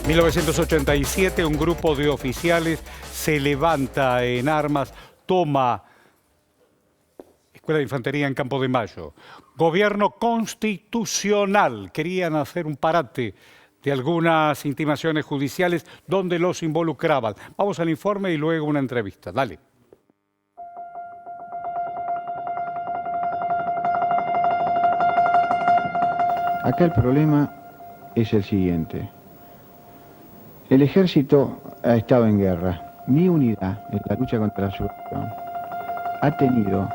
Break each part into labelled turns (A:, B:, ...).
A: 1987, un grupo de oficiales se levanta en armas, toma Escuela de Infantería en Campo de Mayo. Gobierno constitucional. Querían hacer un parate de algunas intimaciones judiciales donde los involucraban. Vamos al informe y luego una entrevista. Dale.
B: Acá el problema es el siguiente. El ejército ha estado en guerra. Mi unidad, en la lucha contra la subversión, ha tenido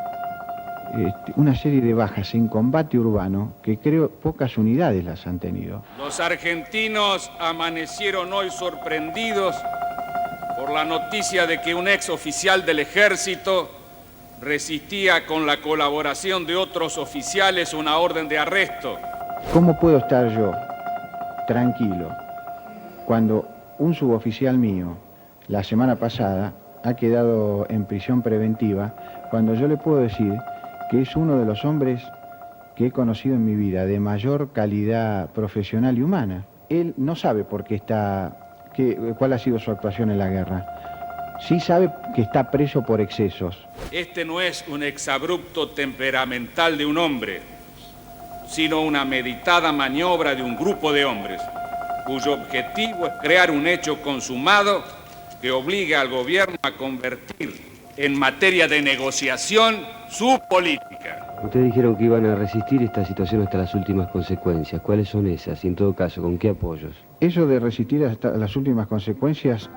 B: una serie de bajas en combate urbano que creo pocas unidades las han tenido.
C: Los argentinos amanecieron hoy sorprendidos por la noticia de que un ex oficial del ejército resistía con la colaboración de otros oficiales una orden de arresto.
B: ¿Cómo puedo estar yo tranquilo cuando un suboficial mío la semana pasada ha quedado en prisión preventiva, cuando yo le puedo decir que es uno de los hombres que he conocido en mi vida de mayor calidad profesional y humana? Él no sabe por qué cuál ha sido su actuación en la guerra. Sí sabe que está preso por excesos.
C: Este no es un exabrupto temperamental de un hombre, sino una meditada maniobra de un grupo de hombres, cuyo objetivo es crear un hecho consumado que obligue al gobierno a convertir en materia de negociación su política.
D: Ustedes dijeron que iban a resistir esta situación hasta las últimas consecuencias. ¿Cuáles son esas? Y en todo caso, ¿con qué apoyos?
B: Eso de resistir hasta las últimas consecuencias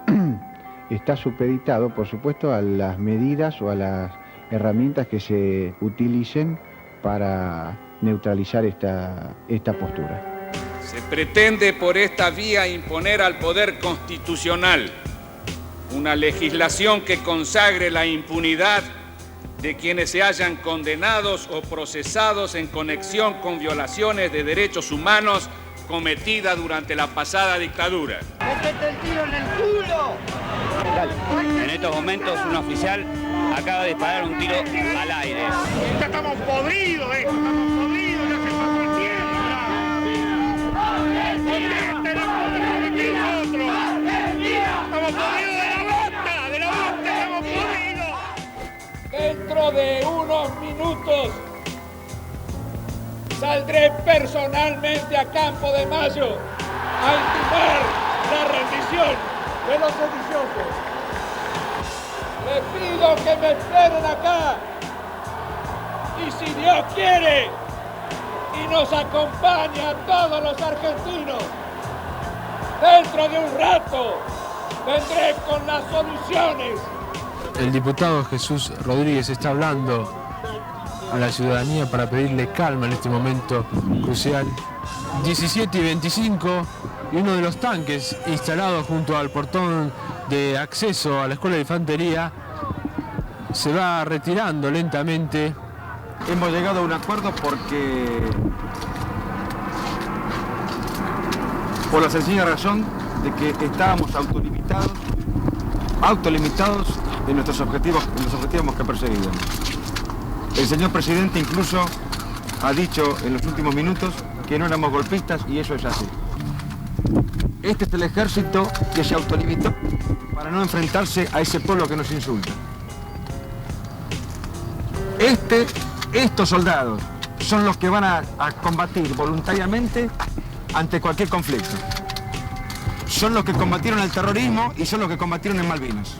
B: está supeditado, por supuesto, a las medidas o a las herramientas que se utilicen para neutralizar esta postura.
C: Se pretende por esta vía imponer al poder constitucional una legislación que consagre la impunidad de quienes se hayan condenados o procesados en conexión con violaciones de derechos humanos cometidas durante la pasada dictadura.
E: ¡Métete el tiro en el culo!
F: En estos momentos un oficial acaba de disparar un tiro al aire.
E: Ya estamos podridos, estamos podridos, ya se pasó el tiempo. Estamos podridos de la bosta estamos podridos.
G: Dentro de unos minutos saldré personalmente a Campo de Mayo a intimar la rendición de los sediciosos. Les pido que me esperen acá y si Dios quiere y nos acompaña a todos los argentinos, dentro de un rato vendré con las soluciones.
H: El diputado Jesús Rodríguez está hablando a la ciudadanía para pedirle calma en este momento crucial. 17:25 y uno de los tanques instalados junto al portón de acceso a la Escuela de Infantería se va retirando lentamente.
I: Hemos llegado a un acuerdo por la sencilla razón de que estábamos autolimitados en los objetivos que perseguíamos. El señor presidente incluso ha dicho en los últimos minutos que no éramos golpistas y eso es así. Este es el ejército que se autolimitó para no enfrentarse a ese pueblo que nos insulta. Estos soldados son los que van a combatir voluntariamente ante cualquier conflicto. Son los que combatieron el terrorismo y son los que combatieron en Malvinas.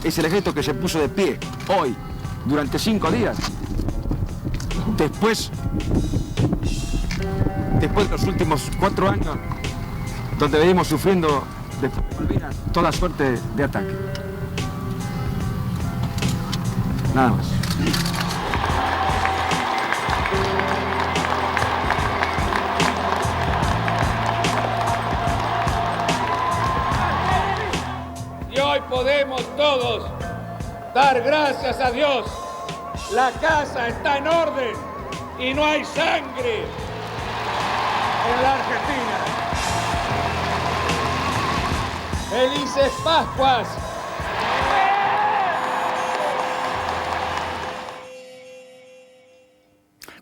I: Es el ejército que se puso de pie hoy, durante 5 días, después de los últimos 4 años, donde venimos sufriendo después de Malvinas toda suerte de ataque. Nada más.
G: Y hoy podemos todos dar gracias a Dios. La casa está en orden y no hay sangre en la Argentina. ¡Felices Pascuas!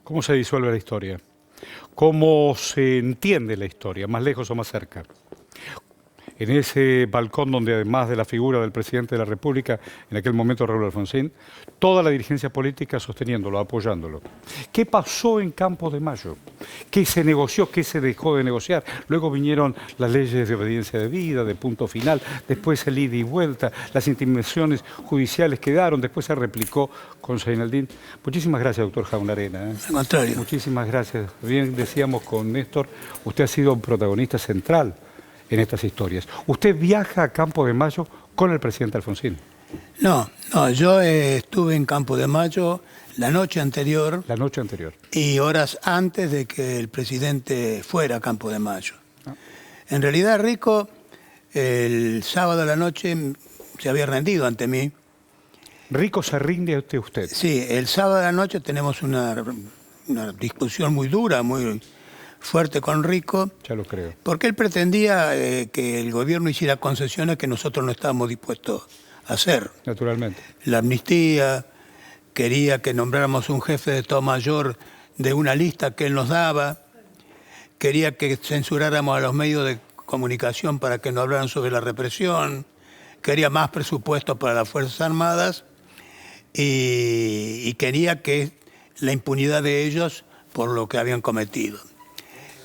A: ¿Cómo se disuelve la historia? ¿Cómo se entiende la historia? ¿Más lejos o más cerca? en ese balcón donde además de la figura del presidente de la República, en aquel momento Raúl Alfonsín, toda la dirigencia política sosteniéndolo, apoyándolo. ¿Qué pasó en Campo de Mayo? ¿Qué se negoció? ¿Qué se dejó de negociar? Luego vinieron las leyes de obediencia debida, de punto final, después el ida y vuelta, las intimaciones judiciales quedaron, después se replicó con Zeinaldín. Muchísimas gracias, doctor Jaunarena.
J: Al contrario.
A: Muchísimas gracias. Bien decíamos con Néstor, usted ha sido un protagonista central en estas historias. ¿Usted viaja a Campo de Mayo con el presidente Alfonsín?
J: No, yo estuve en Campo de Mayo la noche anterior.
A: La noche anterior.
J: Y horas antes de que el presidente fuera a Campo de Mayo. En realidad, Rico, el sábado a la noche se había rendido ante mí.
A: ¿Rico se rinde ante usted?
J: Sí, el sábado a la noche tenemos una discusión muy dura, muy fuerte con Rico.
A: Ya lo creo.
J: Porque él pretendía que el gobierno hiciera concesiones que nosotros no estábamos dispuestos a hacer.
A: Naturalmente.
J: La amnistía, quería que nombráramos un jefe de Estado Mayor de una lista que él nos daba, quería que censuráramos a los medios de comunicación para que no hablaran sobre la represión, quería más presupuesto para las Fuerzas Armadas y quería que la impunidad de ellos por lo que habían cometido.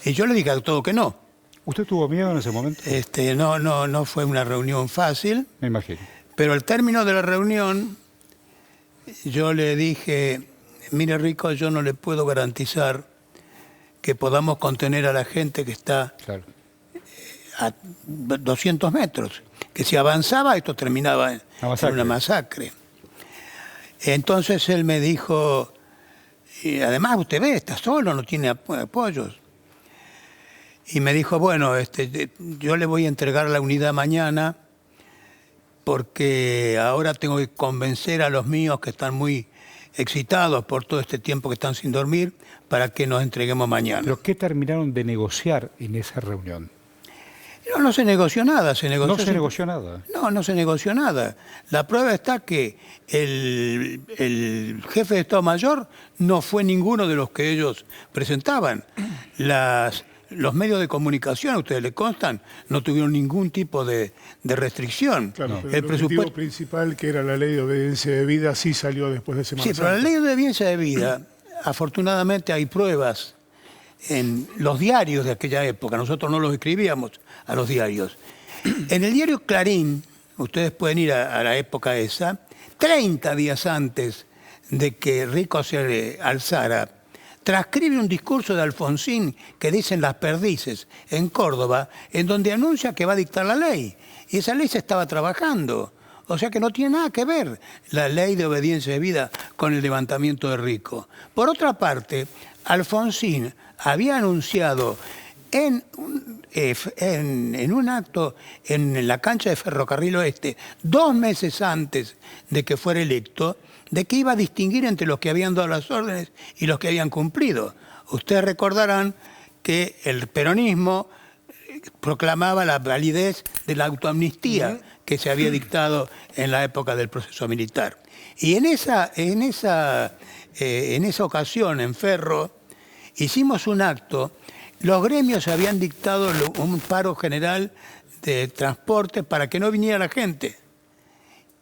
J: Y yo le dije a todo que no.
A: ¿Usted tuvo miedo en ese momento?
J: No fue una reunión fácil.
A: Me imagino.
J: Pero al término de la reunión, yo le dije, mire Rico, yo no le puedo garantizar que podamos contener a la gente que está a 200 metros. Que si avanzaba, esto terminaba en una masacre. Entonces él me dijo, y además usted ve, está solo, no tiene apoyos. Y me dijo, bueno, yo le voy a entregar la unidad mañana porque ahora tengo que convencer a los míos que están muy excitados por todo este tiempo que están sin dormir para que nos entreguemos mañana.
A: ¿Pero qué terminaron de negociar en esa reunión?
J: No se negoció nada.
A: ¿No se negoció nada?
J: No se negoció nada. La prueba está que el jefe de Estado Mayor no fue ninguno de los que ellos presentaban. Los medios de comunicación, a ustedes les constan, no tuvieron ningún tipo de restricción.
K: Claro, pero el objetivo principal, que era la ley de obediencia debida, sí salió después de Semana Santa.
J: Sí, pero la ley de obediencia debida, afortunadamente hay pruebas en los diarios de aquella época. Nosotros no los escribíamos a los diarios. En el diario Clarín, ustedes pueden ir a la época esa, 30 días antes de que Rico se alzara, transcribe un discurso de Alfonsín que dicen Las Perdices, en Córdoba, en donde anuncia que va a dictar la ley. Y esa ley se estaba trabajando. O sea que no tiene nada que ver la ley de obediencia debida con el levantamiento de Rico. Por otra parte, Alfonsín había anunciado en un acto en la cancha de Ferrocarril Oeste, 2 meses antes de que fuera electo, de que iba a distinguir entre los que habían dado las órdenes y los que habían cumplido. Ustedes recordarán que el peronismo proclamaba la validez de la autoamnistía que se había dictado en la época del proceso militar. Y en esa ocasión, en Ferro, hicimos un acto. Los gremios habían dictado un paro general de transporte para que no viniera la gente.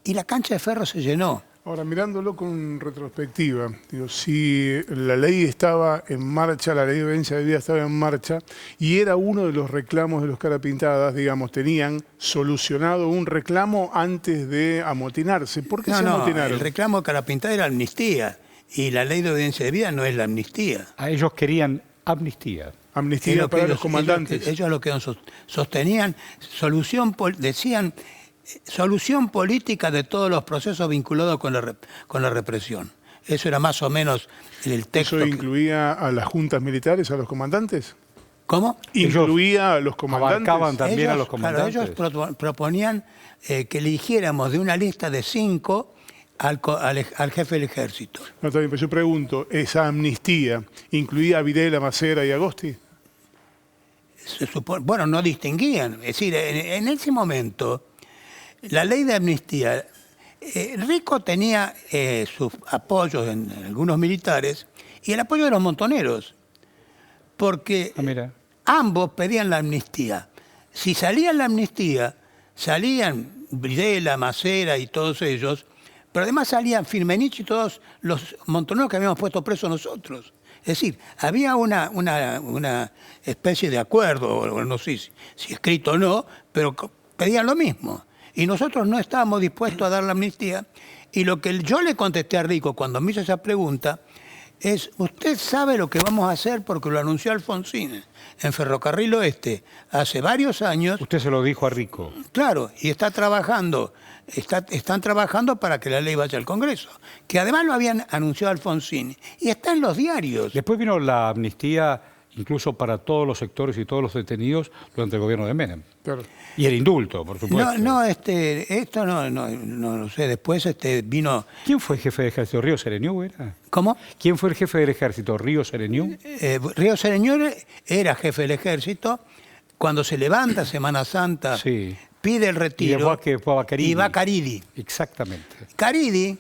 J: Y la cancha de Ferro se llenó.
K: Ahora, mirándolo con retrospectiva, digo, si la ley estaba en marcha, la ley de obediencia debida estaba en marcha, y era uno de los reclamos de los Carapintadas, digamos, tenían solucionado un reclamo antes de amotinarse. ¿Por qué se amotinaron?
J: El reclamo de Carapintada era amnistía, y la ley de obediencia debida no es la amnistía.
A: A ellos querían amnistía.
K: Amnistía para los comandantes.
J: Ellos lo que sostenían, decían solución política de todos los procesos vinculados con la represión. Eso era más o menos el texto.
K: ¿Eso incluía a las juntas militares, a los comandantes?
J: ¿Cómo?
K: ¿Incluía a los comandantes?
A: Abarcaban también a los comandantes.
J: Claro, ellos proponían que eligiéramos de una lista de 5 al jefe del ejército.
K: No, está bien, pero yo pregunto, ¿esa amnistía incluía a Videla, Macera y Agosti?
J: Bueno, no distinguían. Es decir, en ese momento, la ley de amnistía, Rico tenía sus apoyos en algunos militares y el apoyo de los montoneros, porque ambos pedían la amnistía. si salía la amnistía, salían Videla, Macera y todos ellos, pero además salían Firmenich y todos los montoneros que habíamos puesto presos nosotros. Es decir, había una especie de acuerdo, o no sé si escrito o no, pero pedían lo mismo. Y nosotros no estábamos dispuestos a dar la amnistía. Y lo que yo le contesté a Rico cuando me hizo esa pregunta es, usted sabe lo que vamos a hacer porque lo anunció Alfonsín en Ferrocarril Oeste hace varios años.
A: Usted se lo dijo a Rico.
J: Claro, y están trabajando para que la ley vaya al Congreso, que además lo habían anunciado Alfonsín, y está en los diarios.
A: Después vino la amnistía incluso para todos los sectores y todos los detenidos durante el gobierno de Menem.
K: Claro.
A: Y el indulto, por supuesto.
J: Esto no sé, después vino...
A: ¿Quién fue el jefe de ejército? ¿Río Sereñú era?
J: ¿Cómo?
A: ¿Quién fue el jefe del ejército? ¿Río Sereñú?
J: Río Sereñú era jefe del ejército. Cuando se levanta Semana Santa,
A: sí,
J: pide el retiro.
A: Y
J: va Caridi.
A: Exactamente.
J: Caridi,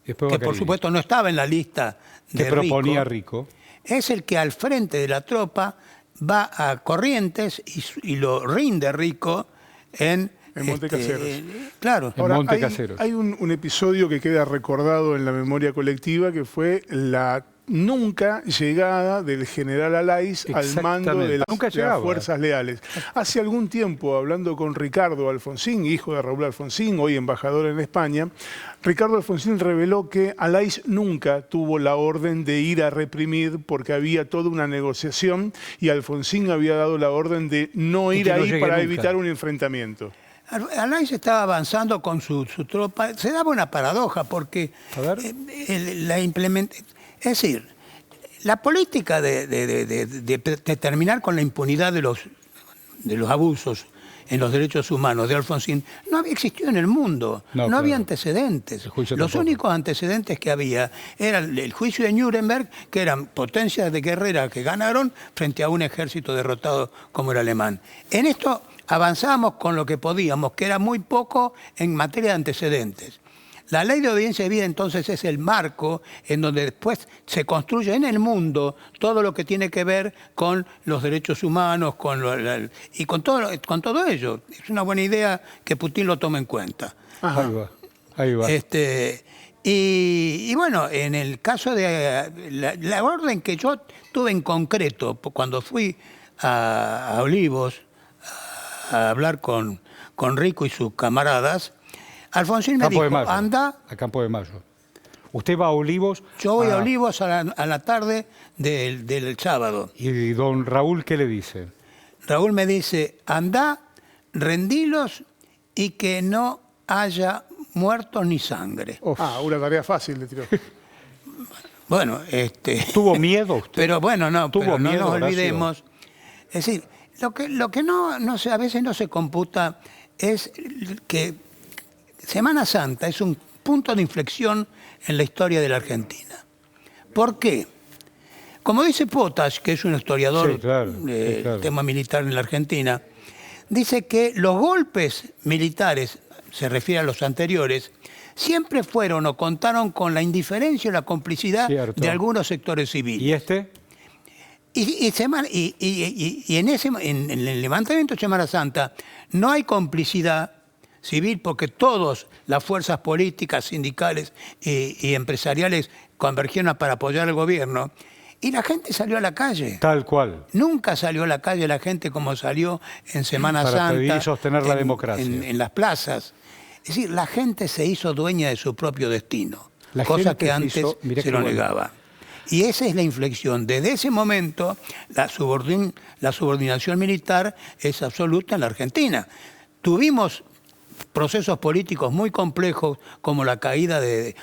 J: que por supuesto no estaba en la lista de
A: que proponía Rico,
J: es el que al frente de la tropa va a Corrientes y lo rinde Rico en
K: Montecaseros.
J: Claro.
K: Ahora,
A: en Montecaseros.
K: Hay un episodio que queda recordado en la memoria colectiva, que fue la nunca llegada del general Alaiz al mando de las Fuerzas Leales. Hace algún tiempo, hablando con Ricardo Alfonsín, hijo de Raúl Alfonsín, hoy embajador en España, Ricardo Alfonsín reveló que Alaiz nunca tuvo la orden de ir a reprimir porque había toda una negociación y Alfonsín había dado la orden de no ir ahí para evitar un enfrentamiento.
J: Alaiz estaba avanzando con su tropa. Se daba una paradoja porque es decir, la política de terminar con la impunidad de los abusos en los derechos humanos de Alfonsín no había existido en el mundo, no había antecedentes. Los únicos antecedentes que había eran el juicio de Nuremberg, que eran potencias de guerrera que ganaron frente a un ejército derrotado como el alemán. En esto avanzábamos con lo que podíamos, que era muy poco en materia de antecedentes. La ley de audiencia de vida entonces es el marco en donde después se construye en el mundo todo lo que tiene que ver con los derechos humanos y con todo ello. Es una buena idea que Putin lo tome en cuenta.
A: Ahí va.
J: Y bueno, en el caso de la orden que yo tuve en concreto, cuando fui a Olivos a hablar con Rico y sus camaradas, Alfonsín me dijo, anda...
A: A Campo de Mayo. ¿Usted va a Olivos?
J: Yo voy a Olivos a la tarde del sábado.
A: ¿Y don Raúl qué le dice?
J: Raúl me dice, anda, rendilos y que no haya muertos ni sangre.
K: Una tarea fácil le tiró.
J: Bueno,
A: ¿Tuvo miedo usted?
J: Pero bueno, no nos olvidemos.
A: Horacio.
J: Es decir, lo que no a veces no se computa es que Semana Santa es un punto de inflexión en la historia de la Argentina. ¿Por qué? Como dice Potash, que es un historiador del tema militar en la Argentina, dice que los golpes militares, se refiere a los anteriores, siempre fueron o contaron con la indiferencia o la complicidad de algunos sectores civiles.
A: ¿Y este?
J: Y en el levantamiento de Semana Santa no hay complicidad civil porque todas las fuerzas políticas, sindicales y empresariales convergieron para apoyar al gobierno y la gente salió a la calle.
A: Tal cual.
J: Nunca salió a la calle la gente como salió en Semana Santa.
A: Para pedir y sostener la democracia.
J: En las plazas. Es decir, la gente se hizo dueña de su propio destino, cosa que antes se lo negaba. Y esa es la inflexión. Desde ese momento, la subordinación militar es absoluta en la Argentina. Tuvimos procesos políticos muy complejos como la caída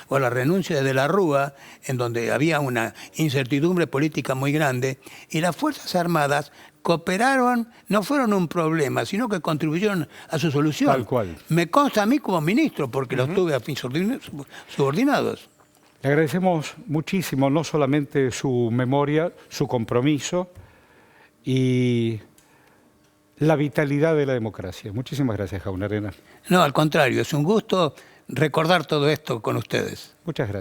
J: o la renuncia de la Rúa, en donde había una incertidumbre política muy grande, y las Fuerzas Armadas cooperaron, no fueron un problema, sino que contribuyeron a su solución.
A: Tal cual.
J: Me consta a mí como ministro, porque los tuve a fin subordinados.
A: Le agradecemos muchísimo, no solamente su memoria, su compromiso y la vitalidad de la democracia. Muchísimas gracias, Jaun Arenas.
J: No, al contrario, es un gusto recordar todo esto con ustedes.
A: Muchas gracias.